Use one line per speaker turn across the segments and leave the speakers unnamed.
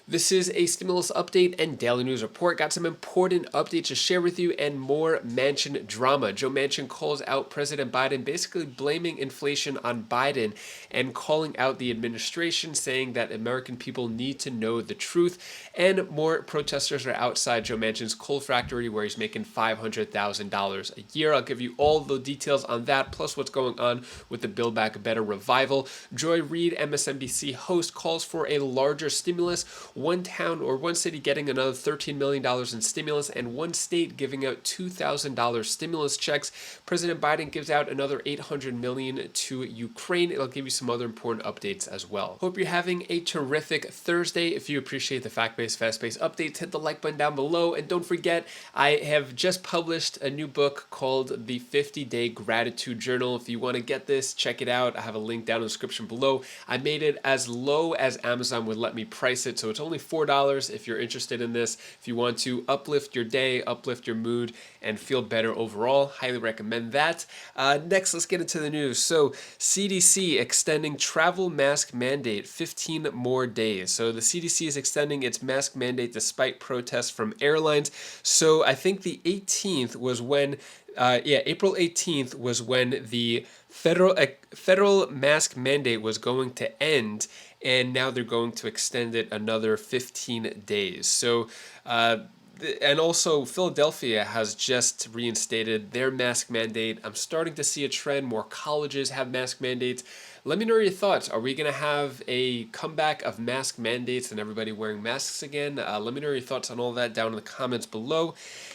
This is a stimulus update and daily news report. Got some important updates to share with you and more Manchin drama. Joe Manchin calls out President Biden, basically blaming inflation on Biden and calling out the administration, saying that American people need to know the truth. And more protesters are outside Joe Manchin's coal factory where he's making $500,000 a year. I'll give you all the details on that, plus what's going on with the Build Back Better revival. Joy Reid, MSNBC host, calls for a larger stimulus. One town or one city getting another $13 million in stimulus, and one state giving out $2,000 stimulus checks. President Biden gives out another $800 million to Ukraine. It'll give you some other important updates as well. Hope you're having a terrific Thursday. If you appreciate the fact-based, fast-paced updates, hit the like button down below. And don't forget, I have just published a new book called The 50-Day Gratitude Journal. If you want to get this, check it out. I have a link down in the description below. I made it as low as Amazon would let me price it, so it's only $4 if you're interested in this. If you want to uplift your day, uplift your mood, and feel better overall, highly recommend that. Next, let's get into the news. So CDC extending travel mask mandate 15 more days. So the CDC is extending its mask mandate despite protests from airlines. So I think the 18th was when April 18th was when the federal mask mandate was going to end, and now they're going to extend it another 15 days. So, and also Philadelphia has just reinstated their mask mandate. I'm starting to see a trend. More colleges have mask mandates. Let me know your thoughts. Are we going to have a comeback of mask mandates and everybody wearing masks again? Let me know your thoughts on all that down in the comments below.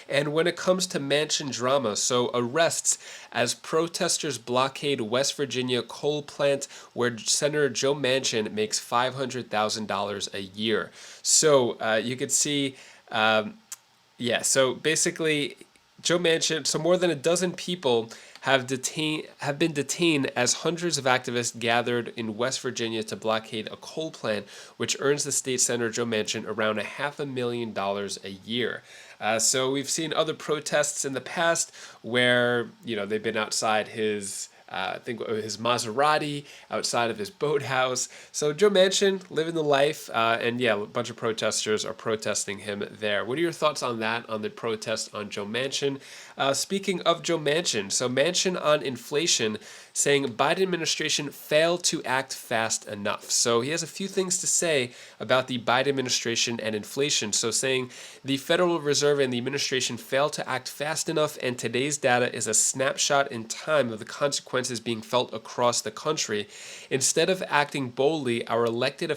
And when it comes to Manchin drama, so arrests as protesters blockade West Virginia coal plant where Senator Joe Manchin makes $500,000 a year. So you could see, so basically Joe Manchin, so more than a dozen people have been detained as hundreds of activists gathered in West Virginia to blockade a coal plant, which earns the state senator Joe Manchin around $500,000 a year. So we've seen other protests in the past where they've been outside his I think his Maserati, outside of his boathouse. So Joe Manchin living the life, and yeah, a bunch of protesters are protesting him there. What are your thoughts on that, on the protest on Joe Manchin? Speaking of Joe Manchin, so Manchin on inflation, saying Biden administration failed to act fast enough. So he has a few things to say about the Biden administration and inflation. So saying the Federal Reserve and the administration failed to act fast enough, and today's data is a snapshot in time of the consequences being felt across the country. Instead of acting boldly, our elected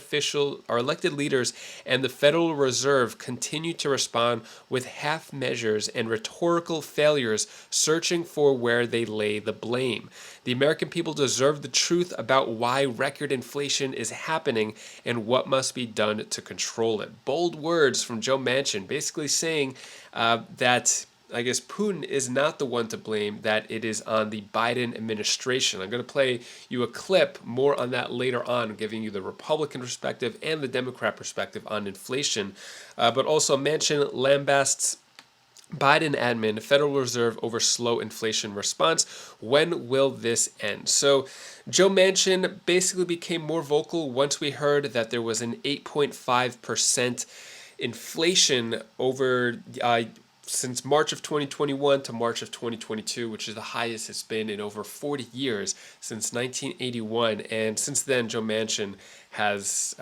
leaders and the Federal Reserve continue to respond with half measures and rhetorical failures, searching for where they lay the blame. The American people deserve the truth about why record inflation is happening and what must be done to control it. Bold words from Joe Manchin, basically saying that I guess Putin is not the one to blame, that it is on the Biden administration. I'm going to play you a clip more on that later on, giving you the Republican perspective and the Democrat perspective on inflation. But also Manchin lambasts Biden admin, Federal Reserve over slow inflation response. When will this end? So Joe Manchin basically became more vocal once we heard that there was an 8.5% inflation over since March of 2021 to March of 2022, which is the highest it's been in over 40 years, since 1981. And since then, Joe Manchin has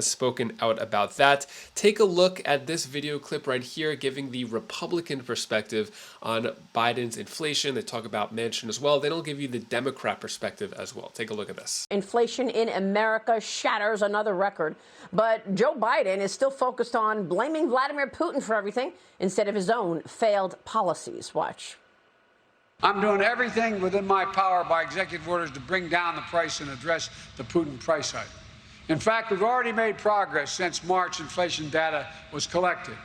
spoken out about that. Take a look at this video clip right here, giving the Republican perspective on Biden's inflation. They talk about Manchin as well. They don't give you the Democrat perspective as well. Take a look at this.
Inflation in America shatters another record, but Joe Biden is still focused on blaming Vladimir Putin for everything instead of his own failed policies. Watch.
I'm doing everything within my power by executive orders to bring down the price and address the Putin price hike. In fact, we've already made progress since March inflation data was collected.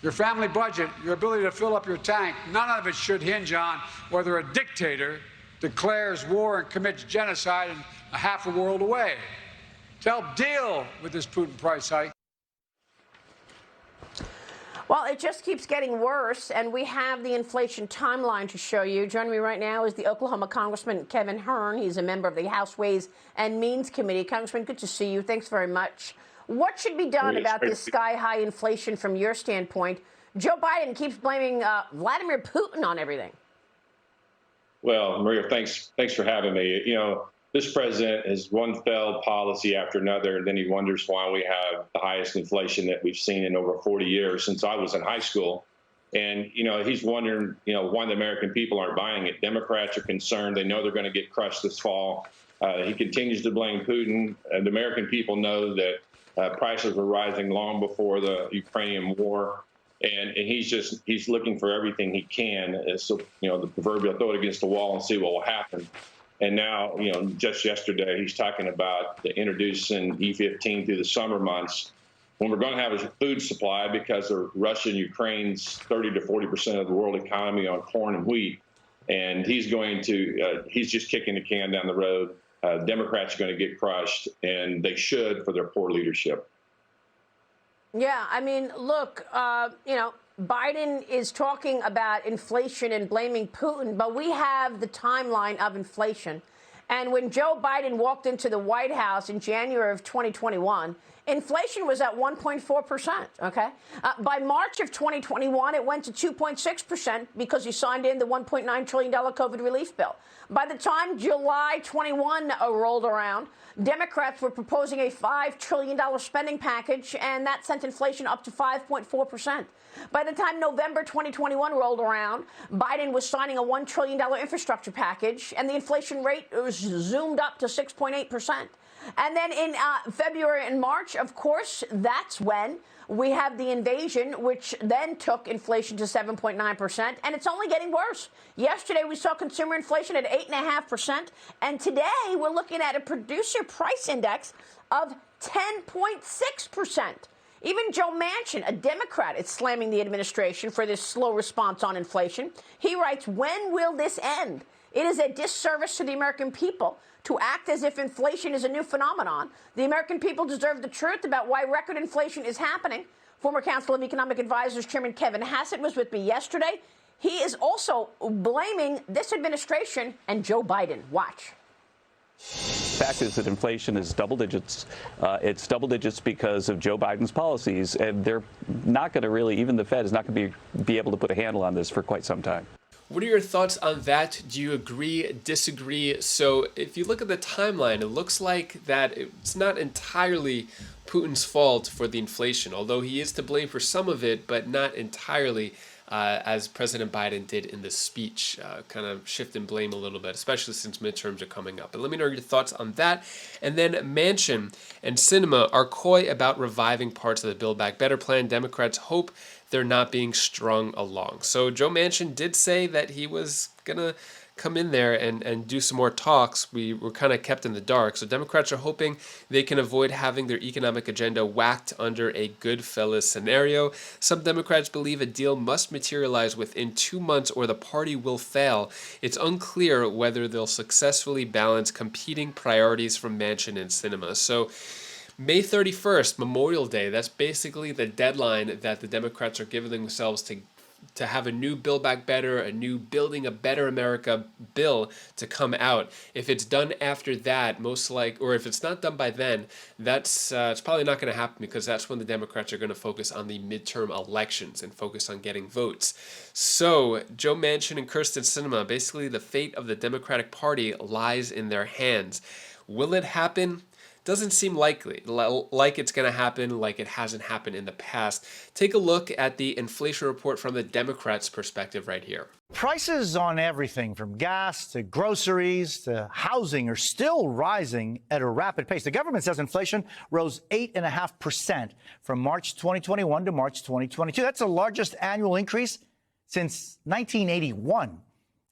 Your family budget, your ability to fill up your tank, none of it should hinge on whether a dictator declares war and commits genocide in a half a world away. To help deal with this Putin price hike,
well, it just keeps getting worse, and we have the inflation timeline to show you. Joining me right now is the Oklahoma Congressman Kevin Hern. He's a member of the House Ways and Means Committee. Congressman, good to see you. Thanks very much. What should be done about this sky-high inflation from your standpoint? Joe Biden keeps blaming Vladimir Putin on everything.
Well, Maria, thanks for having me. You know, this president has one failed policy after another, and then he wonders why we have the highest inflation that we've seen in over 40 years since I was in high school. And, you know, he's wondering, you know, why the American people aren't buying it. Democrats are concerned. They know they're going to get crushed this fall. He continues to blame Putin. The American people know that prices were rising long before the Ukrainian war. And he's looking for everything he can. So, you know, the proverbial throw it against the wall and see what will happen. And now, you know, just yesterday, he's talking about introducing E15 through the summer months when we're going to have a food supply because of Russia and Ukraine's 30 to 40% of the world economy on corn and wheat. And he's just kicking the can down the road. Democrats are going to get crushed, and they should for their poor leadership.
Yeah, I mean, look, you know, Biden is talking about inflation and blaming Putin, but we have the timeline of inflation. And when Joe Biden walked into the White House in January of 2021, inflation was at 1.4%, okay? By March of 2021, it went to 2.6% because he signed in the $1.9 trillion COVID relief bill. By the time July 21 rolled around, Democrats were proposing a $5 trillion spending package, and that sent inflation up to 5.4%. By the time November 2021 rolled around, Biden was signing a $1 trillion infrastructure package, and the inflation rate was zoomed up to 6.8%. And then in February and March, of course, that's when we have the invasion, which then took inflation to 7.9%, and it's only getting worse. Yesterday, we saw consumer inflation at 8.5%, and today we're looking at a producer price index of 10.6%. Even Joe Manchin, a Democrat, is slamming the administration for this slow response on inflation. He writes, "When will this end? It is a disservice to the American people to act as if inflation is a new phenomenon. The American people deserve the truth about why record inflation is happening." Former Council of Economic Advisors Chairman Kevin Hassett was with me yesterday. He is also blaming this administration and Joe Biden. Watch.
The fact is that inflation is double digits. It's double digits because of Joe Biden's policies, and they're not going to really, even the Fed is not going to be able to put a handle on this for quite some time.
What are your thoughts on that? Do you agree, disagree? So if you look at the timeline, it looks like that it's not entirely Putin's fault for the inflation, although he is to blame for some of it, but not entirely, as President Biden did in the speech, kind of shift and blame a little bit, especially since midterms are coming up. But let me know your thoughts on that. And then Manchin and Sinema are coy about reviving parts of the Build Back Better plan. Democrats hope they're not being strung along. So Joe Manchin did say that he was going to come in there and do some more talks. We were kind of kept in the dark. So Democrats are hoping they can avoid having their economic agenda whacked under a Goodfellas scenario. Some Democrats believe a deal must materialize within 2 months or the party will fail. It's unclear whether they'll successfully balance competing priorities from Manchin and Sinema. So May 31st, Memorial Day, that's basically the deadline that the Democrats are giving themselves to have a new Build Back Better, a new Building a Better America bill to come out. If it's done after that, or if it's not done by then, it's probably not going to happen because that's when the Democrats are going to focus on the midterm elections and focus on getting votes. So Joe Manchin and Kyrsten Sinema, basically the fate of the Democratic Party lies in their hands. Will it happen? Doesn't seem likely, like it's going to happen, like it hasn't happened in the past. Take a look at the inflation report from the Democrats' perspective right here.
Prices on everything from gas to groceries to housing are still rising at a rapid pace. The government says inflation rose 8.5% from March 2021 to March 2022. That's the largest annual increase since 1981,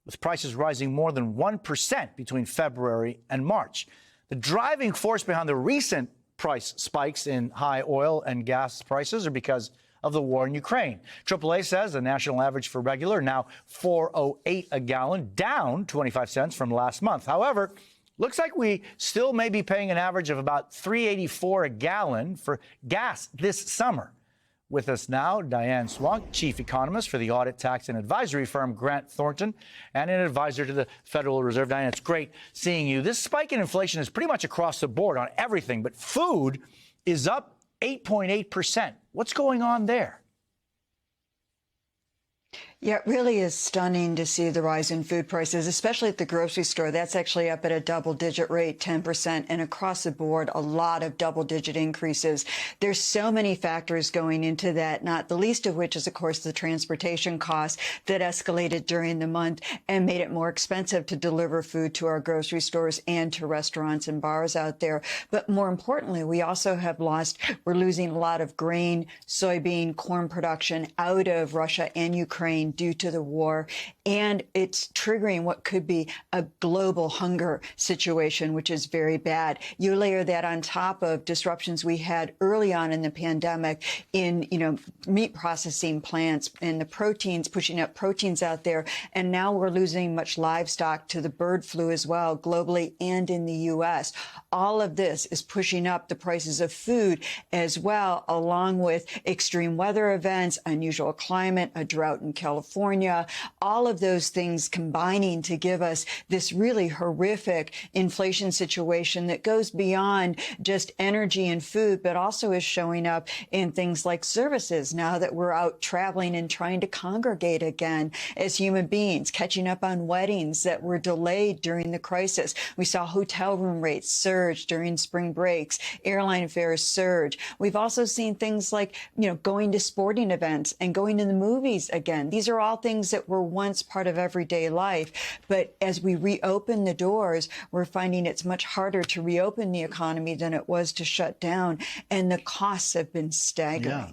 with prices rising more than 1% between February and March. The driving force behind the recent price spikes in high oil and gas prices are because of the war in Ukraine. AAA says the national average for regular now $4.08 a gallon, down 25 cents from last month. However, looks like we still may be paying an average of about $3.84 a gallon for gas this summer. With us now, Diane Swonk, chief economist for the audit, tax, and advisory firm Grant Thornton, and an advisor to the Federal Reserve. Diane, it's great seeing you. This spike in inflation is pretty much across the board on everything, but food is up 8.8%. What's going on there?
Yeah, it really is stunning to see the rise in food prices, especially at the grocery store. That's actually up at a double-digit rate, 10%, and across the board, a lot of double-digit increases. There's so many factors going into that, not the least of which is, of course, the transportation costs that escalated during the month and made it more expensive to deliver food to our grocery stores and to restaurants and bars out there. But more importantly, we're losing a lot of grain, soybean, corn production out of Russia and Ukraine due to the war, and it's triggering what could be a global hunger situation, which is very bad. You layer that on top of disruptions we had early on in the pandemic in, meat processing plants and the proteins, pushing up proteins out there, and now we're losing much livestock to the bird flu as well, globally and in the U.S. All of this is pushing up the prices of food as well, along with extreme weather events, unusual climate, a drought in California, all of those things combining to give us this really horrific inflation situation that goes beyond just energy and food, but also is showing up in things like services now that we're out traveling and trying to congregate again as human beings, catching up on weddings that were delayed during the crisis. We saw hotel room rates surge during spring breaks, airline fares surge. We've also seen things like, going to sporting events and going to the movies again. These are all things that were once part of everyday life. But as we reopen the doors, we're finding it's much harder to reopen the economy than it was to shut down. And the costs have been staggering.
Yeah.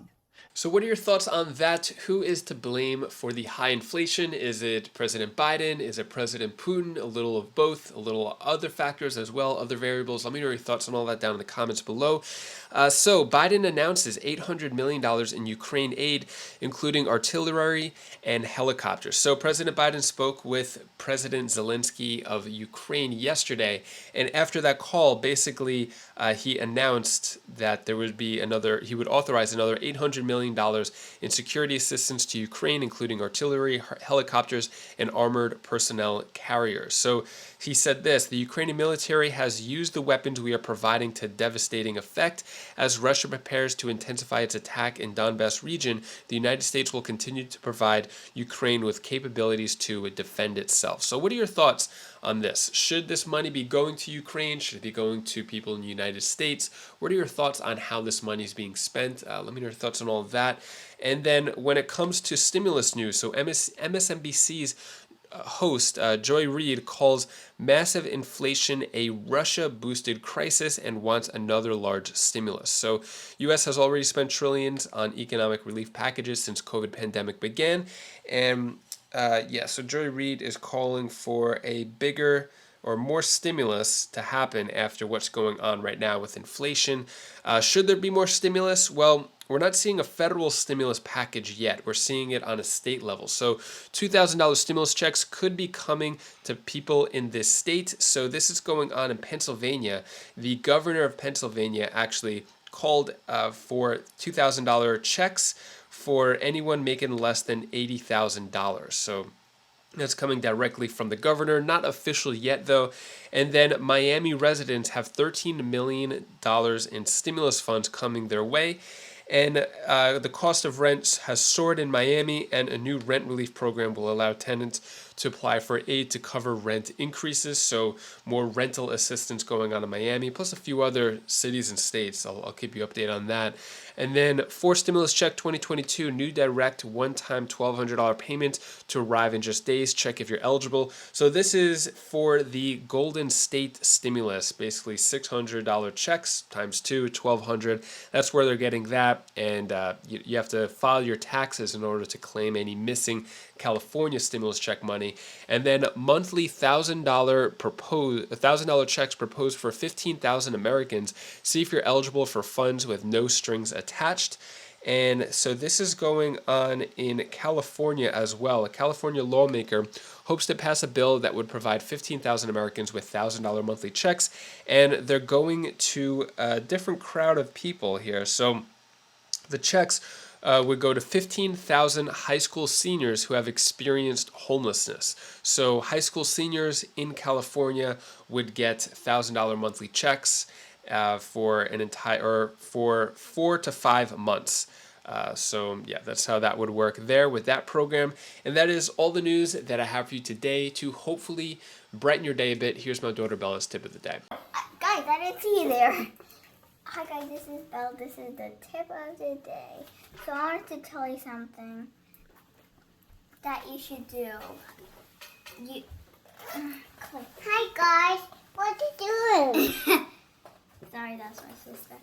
So what are your thoughts on that? Who is to blame for the high inflation? Is it President Biden? Is it President Putin? A little of both, a little other factors as well, other variables. Let me know your thoughts on all that down in the comments below. So Biden announces $800 million in Ukraine aid, including artillery and helicopters. So President Biden spoke with President Zelensky of Ukraine yesterday. And after that call, basically, he announced that he would authorize another $800 million in security assistance to Ukraine, including artillery, helicopters, and armored personnel carriers. So he said this: the Ukrainian military has used the weapons we are providing to devastating effect. As Russia prepares to intensify its attack in Donbass region, the United States will continue to provide Ukraine with capabilities to defend itself. So what are your thoughts on this? Should this money be going to Ukraine? Should it be going to people in the United States? What are your thoughts on how this money is being spent? Let me know your thoughts on all of that. And then when it comes to stimulus news, so MSNBC's host Joy Reid calls massive inflation a Russia-boosted crisis and wants another large stimulus. So U.S. has already spent trillions on economic relief packages since COVID pandemic began. And so Joy Reid is calling for a bigger or more stimulus to happen after what's going on right now with inflation. Should there be more stimulus? Well, we're not seeing a federal stimulus package yet. We're seeing it on a state level. So $2,000 stimulus checks could be coming to people in this state. So this is going on in Pennsylvania. The governor of Pennsylvania actually called for $2,000 checks for anyone making less than $80,000. So that's coming directly from the governor, not official yet though. And then Miami residents have $13 million in stimulus funds coming their way. And the cost of rents has soared in Miami, and a new rent relief program will allow tenants to apply for aid to cover rent increases. So more rental assistance going on in Miami, plus a few other cities and states. I'll keep you updated on that. And then for Stimulus Check 2022, new direct one-time $1,200 payment to arrive in just days. Check if you're eligible. So this is for the Golden State stimulus, basically $600 checks times 2, $1,200. That's where they're getting that. And you have to file your taxes in order to claim any missing California stimulus check money. And then monthly $1,000 checks proposed for 15,000 Americans. See if you're eligible for funds with no strings attached. And so this is going on in California as well. A California lawmaker hopes to pass a bill that would provide 15,000 Americans with $1,000 monthly checks. And they're going to a different crowd of people here. So the checks would go to 15,000 high school seniors who have experienced homelessness. So high school seniors in California would get $1,000 monthly checks. for an entire, or for 4 to 5 months. So yeah, that's how that would work there with that program. And that is all the news that I have for you today to hopefully brighten your day a bit. Here's my daughter Bella's tip of the day.
Guys, I didn't see you there. Hi guys, this is Belle. This is the tip of the day. So I wanted to tell you something that you should do. Hi guys, what are you doing? Sorry, that's my sister.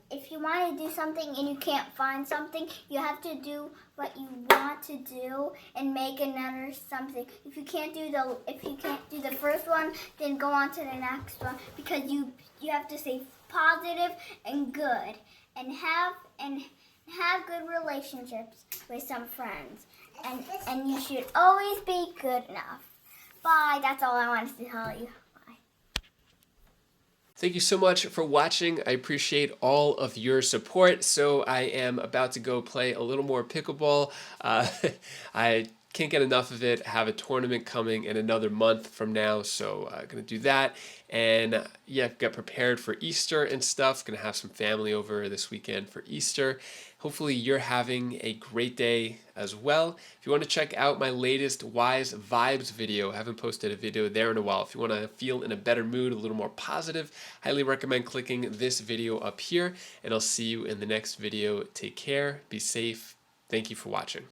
If you want to do something and you can't find something, you have to do what you want to do and make another something. If you can't do the first one, then go on to the next one, because you have to stay positive and good and have good relationships with some friends. And you should always be good enough. Bye. That's all I wanted to tell you.
Thank you so much for watching. I appreciate all of your support. So I am about to go play a little more pickleball. I can't get enough of it. I have a tournament coming in another month from now, so I'm gonna do that. And yeah, got prepared for Easter and stuff. Gonna have some family over this weekend for Easter. Hopefully you're having a great day as well. If you want to check out my latest Wise Vibes video, I haven't posted a video there in a while. If you want to feel in a better mood, a little more positive, highly recommend clicking this video up here, and I'll see you in the next video. Take care, be safe. Thank you for watching.